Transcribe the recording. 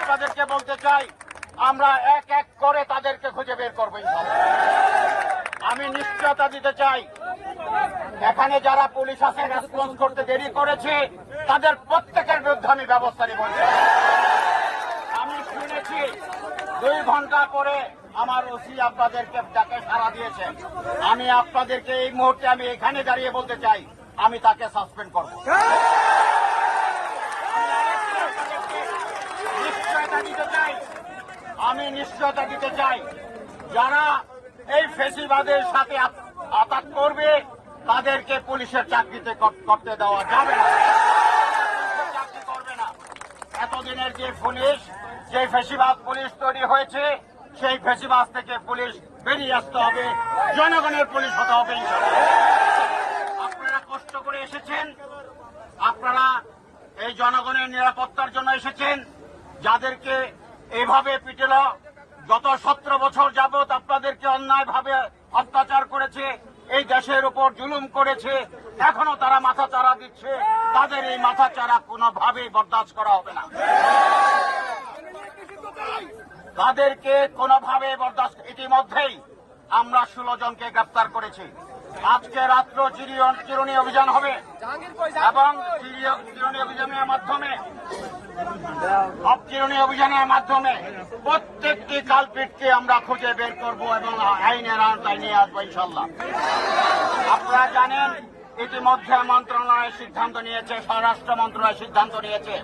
আপনাদেরকে বলতে চাই, আমরা এক এক করে তাদেরকে খুঁজে বের করবো ইনশাআল্লাহ। আমি নিশ্চয়তা দিতে চাই, এখানে যারা পুলিশ আছে রেসপন্স করতে দেরি করেছে তাদের প্রত্যেকের বিরুদ্ধে আমি ব্যবস্থা নিব। আমি শুনেছি 2 ঘন্টা পরে আমার ওসি আপনাদেরকে ডাকে সাড়া দিয়েছেন। আমি আপনাদেরকে এই মুহূর্তে আমি এখানে দাঁড়িয়ে বলতে চাই, আমি তাকে সাসপেন্ড করব। আমি নিশ্চয়তা দিতে চাই, যারা এই ফেসিবাদের সাথে আঘাত করবে তাদেরকে পুলিশের চাকরিতে করতে দেওয়া যাবে না, চাকরি করবে না। এতদিনের যে পুলিশ, যে ফেসিবাদ পুলিশ তৈরি হয়েছে, সেই ফেসিবাদ থেকে পুলিশ বেরিয়ে আসতে হবে, জনগণের পুলিশ হতে হবে। আপনারা কষ্ট করে এসেছেন, আপনারা এই জনগণের নিরাপত্তার জন্য এসেছেন। যাদেরকে এভাবে পিটেল, গত 17 বছর যাবৎ আপনাদেরকে অন্যায়ভাবে অত্যাচার করেছে, এই দেশের উপর জুলুম করেছে, এখনো তারা মাথা চারা দিচ্ছে। তাদের এই মাথা চারা কোনোভাবেই বরদাস্ত করা হবে না, তাদেরকে কোনোভাবে বরদাস্ত। ইতিমধ্যেই আমরা 16 জনকে গ্রেফতার করেছি। আজকে রাত্র চিরুনি অভিযান হবে এবং চিরুনি অভিযানের মাধ্যমে প্রত্যেকটি কালপিটকে আমরা খুঁজে বের করব এবং আইনের আওতায় নিয়ে আসবো ইনশাল্লাহ। আপনারা জানেন, ইতিমধ্যে মন্ত্রণালয় সিদ্ধান্ত নিয়েছে, স্বরাষ্ট্র মন্ত্রণালয় সিদ্ধান্ত নিয়েছে